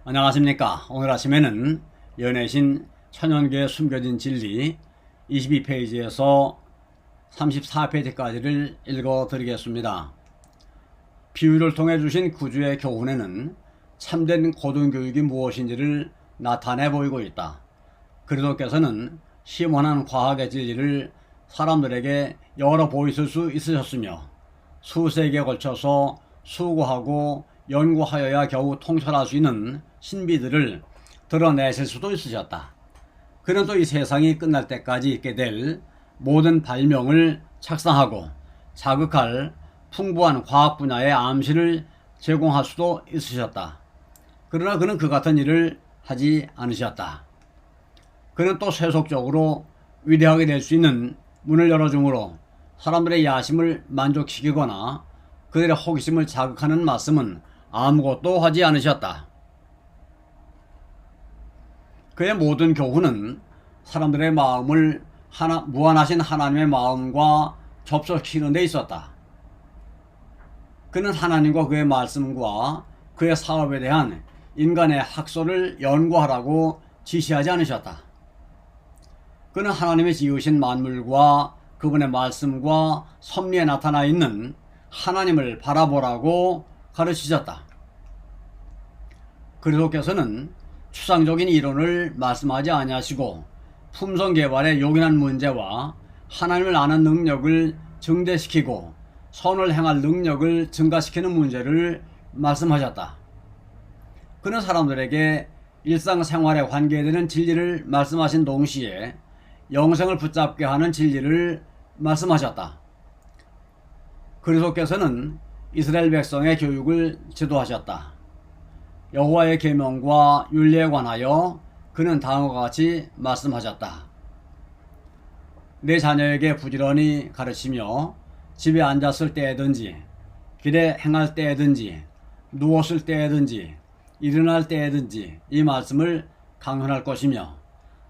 안녕하십니까. 오늘 아침에는 연애신 천연계의 숨겨진 진리 22페이지에서 34페이지까지를 읽어드리겠습니다. 비유를 통해 주신 구주의 교훈에는 참된 고등교육이 무엇인지를 나타내 보이고 있다. 그리스도께서는 시원한 과학의 진리를 사람들에게 열어 보이실 수 있으셨으며 수세기에 걸쳐서 수고하고 연구하여야 겨우 통찰할 수 있는 신비들을 드러내실 수도 있으셨다. 그는 또 이 세상이 끝날 때까지 있게 될 모든 발명을 착상하고 자극할 풍부한 과학 분야의 암시를 제공할 수도 있으셨다. 그러나 그는 그 같은 일을 하지 않으셨다. 그는 또 세속적으로 위대하게 될 수 있는 문을 열어주므로 사람들의 야심을 만족시키거나 그들의 호기심을 자극하는 말씀은 아무것도 하지 않으셨다. 그의 모든 교훈은 사람들의 마음을 무한하신 하나님의 마음과 접촉시키는 데 있었다. 그는 하나님과 그의 말씀과 그의 사업에 대한 인간의 학설을 연구하라고 지시하지 않으셨다. 그는 하나님의 지으신 만물과 그분의 말씀과 섭리에 나타나 있는 하나님을 바라보라고 가르치셨다. 그리스도께서는 추상적인 이론을 말씀하지 아니하시고 품성 개발의 요긴한 문제와 하나님을 아는 능력을 증대시키고 선을 행할 능력을 증가시키는 문제를 말씀하셨다. 그는 사람들에게 일상생활에 관계되는 진리를 말씀하신 동시에 영생을 붙잡게 하는 진리를 말씀하셨다. 그리스도께서는 이스라엘 백성의 교육을 지도하셨다. 여호와의 계명과 율례에 관하여 그는 다음과 같이 말씀하셨다. 내 자녀에게 부지런히 가르치며 집에 앉았을 때에든지 길에 행할 때에든지 누웠을 때에든지 일어날 때에든지 이 말씀을 강론할 것이며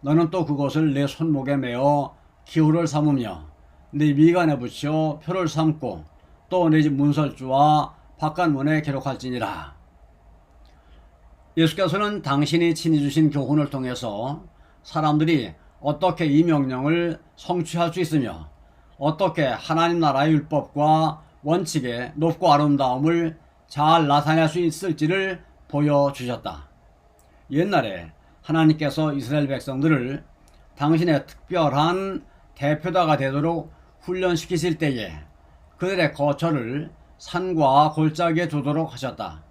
너는 또 그것을 내 손목에 메어 기호를 삼으며 내 미간에 붙여 표를 삼고 또 내 집 문설주와 바깥문에 기록할지니라. 예수께서는 당신이 친히 주신 교훈을 통해서 사람들이 어떻게 이 명령을 성취할 수 있으며 어떻게 하나님 나라의 율법과 원칙의 높고 아름다움을 잘 나타낼 수 있을지를 보여주셨다. 옛날에 하나님께서 이스라엘 백성들을 당신의 특별한 대표자가 되도록 훈련시키실 때에 그들의 거처를 산과 골짜기에 두도록 하셨다.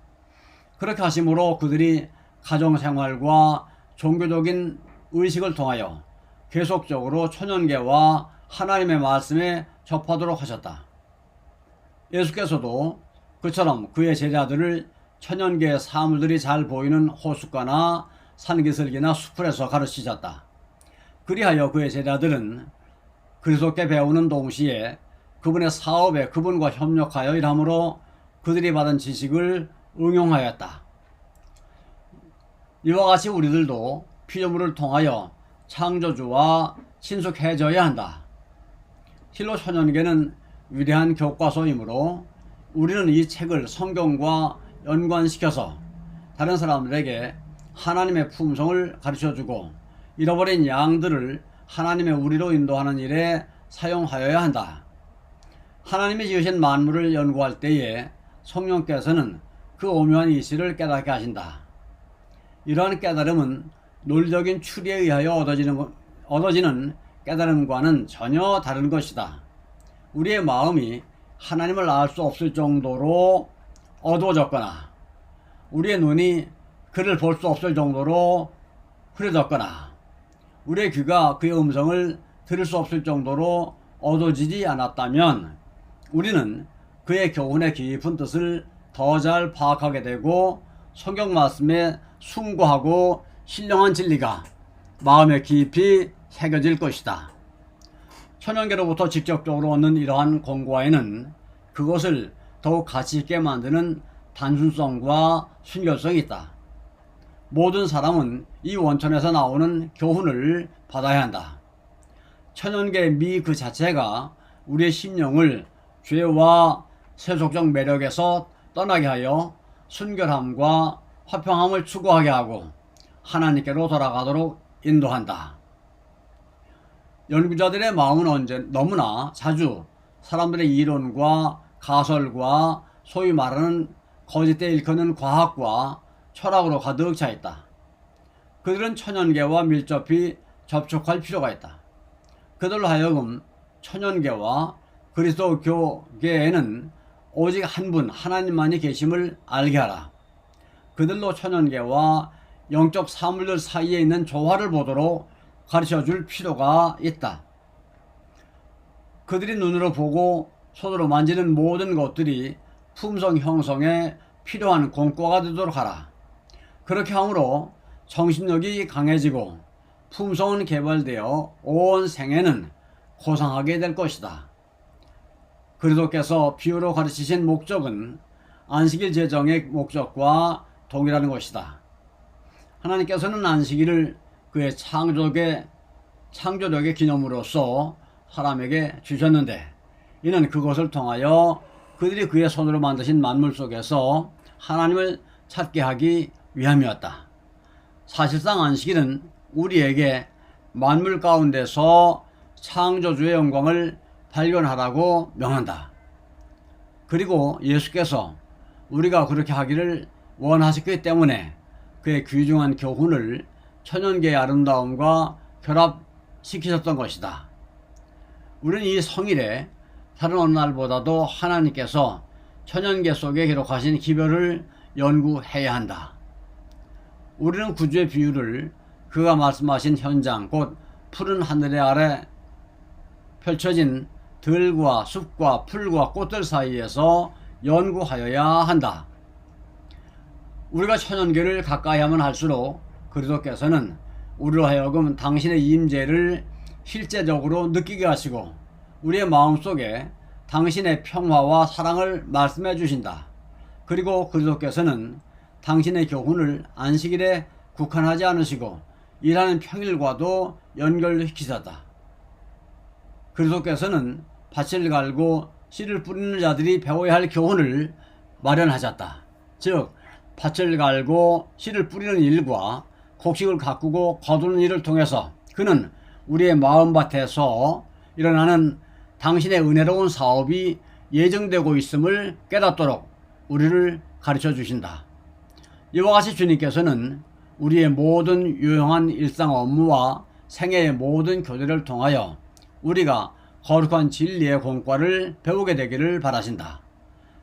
그렇게 하심으로 그들이 가정생활과 종교적인 의식을 통하여 계속적으로 천연계와 하나님의 말씀에 접하도록 하셨다. 예수께서도 그처럼 그의 제자들을 천연계의 사물들이 잘 보이는 호숫가나 산기슭이나 수풀에서 가르치셨다. 그리하여 그의 제자들은 그리스도께 배우는 동시에 그분의 사업에 그분과 협력하여 일함으로 그들이 받은 지식을 응용하였다. 이와 같이 우리들도 피조물을 통하여 창조주와 친숙해져야 한다. 실로 천연계는 위대한 교과서이므로 우리는 이 책을 성경과 연관시켜서 다른 사람들에게 하나님의 품성을 가르쳐주고 잃어버린 양들을 하나님의 우리로 인도하는 일에 사용하여야 한다. 하나님이 지으신 만물을 연구할 때에 성령께서는 그 오묘한 이치를 깨닫게 하신다. 이러한 깨달음은 논리적인 추리에 의하여 얻어지는 깨달음과는 전혀 다른 것이다. 우리의 마음이 하나님을 알 수 없을 정도로 어두워졌거나 우리의 눈이 그를 볼 수 없을 정도로 흐려졌거나 우리의 귀가 그의 음성을 들을 수 없을 정도로 어두워지지 않았다면 우리는 그의 교훈의 깊은 뜻을 더 잘 파악하게 되고 성경 말씀에 숭고하고 신령한 진리가 마음에 깊이 새겨질 것이다. 천연계로부터 직접적으로 얻는 이러한 공과에는 그것을 더욱 가치있게 만드는 단순성과 순결성이 있다. 모든 사람은 이 원천에서 나오는 교훈을 받아야 한다. 천연계의 미 그 자체가 우리의 심령을 죄와 세속적 매력에서 떠나게 하여 순결함과 화평함을 추구하게 하고 하나님께로 돌아가도록 인도한다. 연구자들의 마음은 너무나 자주 사람들의 이론과 가설과 소위 말하는 거짓되어 일컫는 과학과 철학으로 가득 차 있다. 그들은 천연계와 밀접히 접촉할 필요가 있다. 그들로 하여금 천연계와 그리스도교계에는 오직 한 분 하나님만이 계심을 알게 하라. 그들로 천연계와 영적 사물들 사이에 있는 조화를 보도록 가르쳐줄 필요가 있다. 그들이 눈으로 보고 손으로 만지는 모든 것들이 품성 형성에 필요한 공과가 되도록 하라. 그렇게 함으로 정신력이 강해지고 품성은 개발되어 온 생애는 고상하게 될 것이다. 그리스도께서 비유로 가르치신 목적은 안식일 제정의 목적과 동일한 것이다. 하나님께서는 안식일을 그의 창조력의 기념으로서 사람에게 주셨는데 이는 그것을 통하여 그들이 그의 손으로 만드신 만물 속에서 하나님을 찾게 하기 위함이었다. 사실상 안식일은 우리에게 만물 가운데서 창조주의 영광을 발견하라고 명한다. 그리고 예수께서 우리가 그렇게 하기를 원하셨기 때문에 그의 귀중한 교훈을 천연계의 아름다움과 결합시키셨던 것이다. 우리는 이 성일에 다른 어느 날보다도 하나님께서 천연계 속에 기록하신 기별을 연구해야 한다. 우리는 구주의 비유를 그가 말씀하신 현장 곧 푸른 하늘 아래 펼쳐진 들과 숲과 풀과 꽃들 사이에서 연구하여야 한다. 우리가 천연계를 가까이 하면 할수록 그리스도께서는 우리로 하여금 당신의 임재를 실제적으로 느끼게 하시고 우리의 마음속에 당신의 평화와 사랑을 말씀해 주신다. 그리고 그리스도께서는 당신의 교훈을 안식일에 국한하지 않으시고 일하는 평일과도 연결시키셨다. 그리스도께서는 밭을 갈고 씨를 뿌리는 자들이 배워야 할 교훈을 마련하셨다. 즉 밭을 갈고 씨를 뿌리는 일과 곡식을 가꾸고 거두는 일을 통해서 그는 우리의 마음밭에서 일어나는 당신의 은혜로운 사업이 예정되고 있음을 깨닫도록 우리를 가르쳐 주신다. 이와 같이 주님께서는 우리의 모든 유용한 일상 업무와 생애의 모든 교제를 통하여 우리가 거룩한 진리의 공과를 배우게 되기를 바라신다.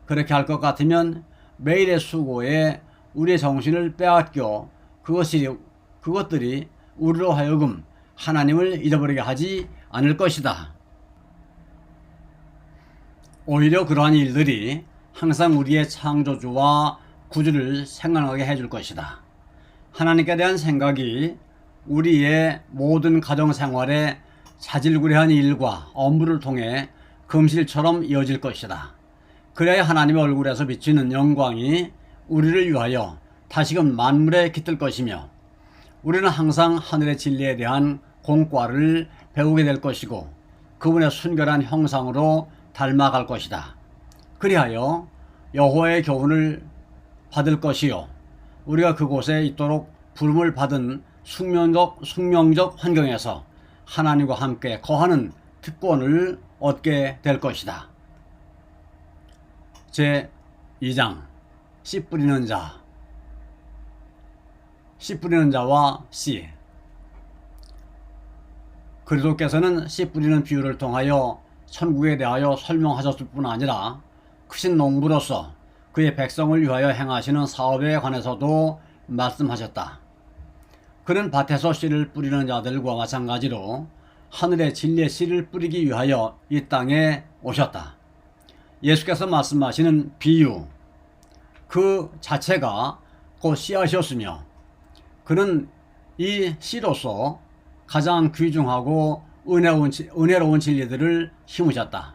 그렇게 할 것 같으면 매일의 수고에 우리의 정신을 빼앗겨 그것들이 우리로 하여금 하나님을 잃어버리게 하지 않을 것이다. 오히려 그러한 일들이 항상 우리의 창조주와 구주를 생각하게 해줄 것이다. 하나님께 대한 생각이 우리의 모든 가정생활에 자질구레한 일과 업무를 통해 금실처럼 이어질 것이다. 그래야 하나님의 얼굴에서 비치는 영광이 우리를 위하여 다시금 만물에 깃들 것이며 우리는 항상 하늘의 진리에 대한 공과를 배우게 될 것이고 그분의 순결한 형상으로 닮아갈 것이다. 그리하여 여호와의 교훈을 받을 것이요 우리가 그곳에 있도록 부름을 받은 숙명적 환경에서 하나님과 함께 거하는 특권을 얻게 될 것이다. 제2장 씨 뿌리는 자. 씨 뿌리는 자와 씨. 그리스도께서는 씨 뿌리는 비유를 통하여 천국에 대하여 설명하셨을 뿐 아니라 크신 농부로서 그의 백성을 위하여 행하시는 사업에 관해서도 말씀하셨다. 그는 밭에서 씨를 뿌리는 자들과 마찬가지로 하늘의 진리의 씨를 뿌리기 위하여 이 땅에 오셨다. 예수께서 말씀하시는 비유 그 자체가 곧 씨앗이었으며 그는 이 씨로서 가장 귀중하고 은혜로운 진리들을 심으셨다.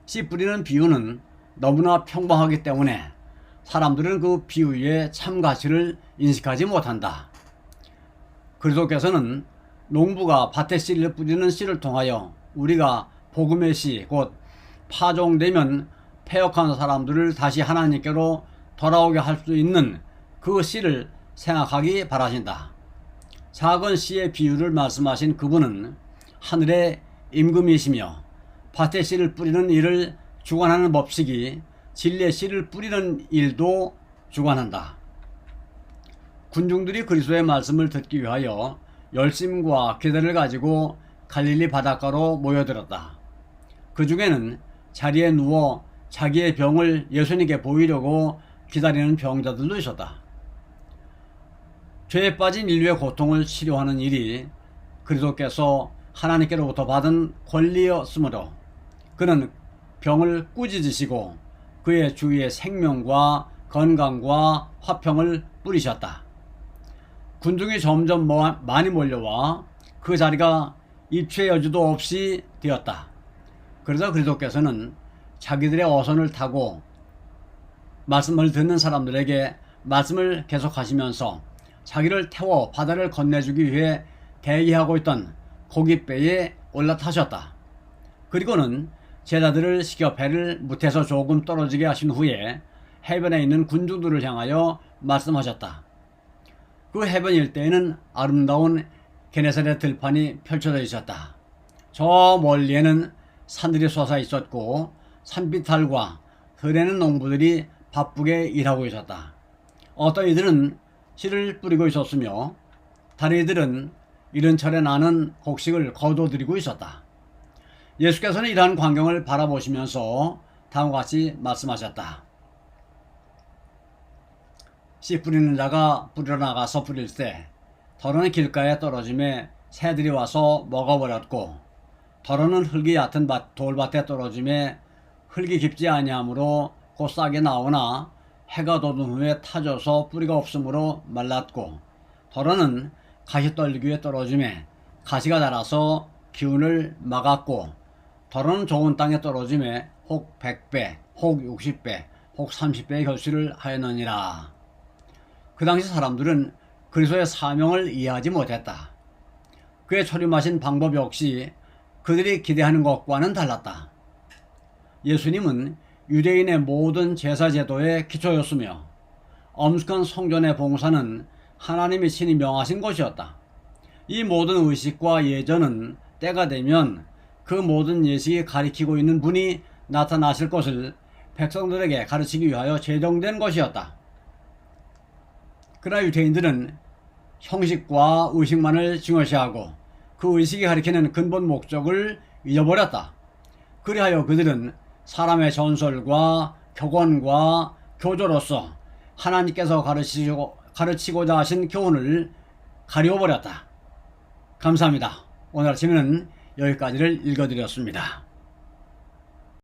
씨 뿌리는 비유는 너무나 평범하기 때문에 사람들은 그 비유의 참 가치를 인식하지 못한다. 그리스도께서는 농부가 밭에 씨를 뿌리는 씨를 통하여 우리가 복음의 씨, 곧 파종되면 패역한 사람들을 다시 하나님께로 돌아오게 할 수 있는 그 씨를 생각하기 바라신다. 작은 씨의 비유를 말씀하신 그분은 하늘의 임금이시며 밭에 씨를 뿌리는 일을 주관하는 법칙이 진리의 씨를 뿌리는 일도 주관한다. 군중들이 그리스도의 말씀을 듣기 위하여 열심과 기대를 가지고 갈릴리 바닷가로 모여들었다. 그 중에는 자리에 누워 자기의 병을 예수님께 보이려고 기다리는 병자들도 있었다. 죄에 빠진 인류의 고통을 치료하는 일이 그리스도께서 하나님께로부터 받은 권리였으므로 그는 병을 꾸짖으시고 그의 주위에 생명과 건강과 화평을 뿌리셨다. 군중이 점점 많이 몰려와 그 자리가 입추의 여지도 없이 되었다. 그러자 그리스도께서는 자기들의 어선을 타고 말씀을 듣는 사람들에게 말씀을 계속하시면서 자기를 태워 바다를 건네주기 위해 대기하고 있던 고깃배에 올라타셨다. 그리고는 제자들을 시켜 배를 무태서 조금 떨어지게 하신 후에 해변에 있는 군중들을 향하여 말씀하셨다. 그 해변 일대에는 아름다운 게네사렛 들판이 펼쳐져 있었다. 저 멀리에는 산들이 솟아 있었고 산비탈과 들에는 농부들이 바쁘게 일하고 있었다. 어떤 이들은 씨를 뿌리고 있었으며 다른 이들은 이른 철에 나는 곡식을 거둬들이고 있었다. 예수께서는 이러한 광경을 바라보시면서 다음과 같이 말씀하셨다. 씨 뿌리는 자가 뿌리러 나가서 뿌릴 때 더러는 길가에 떨어짐에 새들이 와서 먹어버렸고 더러는 흙이 얕은 돌밭에 떨어짐에 흙이 깊지 아니하므로 곧 싹이 나오나 해가 돋은 후에 타져서 뿌리가 없으므로 말랐고 더러는 가시떨기 위에 떨어짐에 가시가 자라서 기운을 막았고 더러는 좋은 땅에 떨어짐에 혹 100배, 혹 60배, 혹 30배의 결실을 하였느니라. 그 당시 사람들은 그리스도의 사명을 이해하지 못했다. 그의 초림하신 방법 역시 그들이 기대하는 것과는 달랐다. 예수님은 유대인의 모든 제사 제도의 기초였으며 엄숙한 성전의 봉사는 하나님이 친히 명하신 것이었다. 이 모든 의식과 예전은 때가 되면 그 모든 예식이 가리키고 있는 분이 나타나실 것을 백성들에게 가르치기 위하여 제정된 것이었다. 그러나 유대인들은 형식과 의식만을 중요시하고 그 의식이 가리키는 근본 목적을 잊어버렸다. 그리하여 그들은 사람의 전설과 격언과 교조로서 하나님께서 가르치고자 하신 교훈을 가리워버렸다. 감사합니다. 오늘 아침에는 여기까지를 읽어드렸습니다.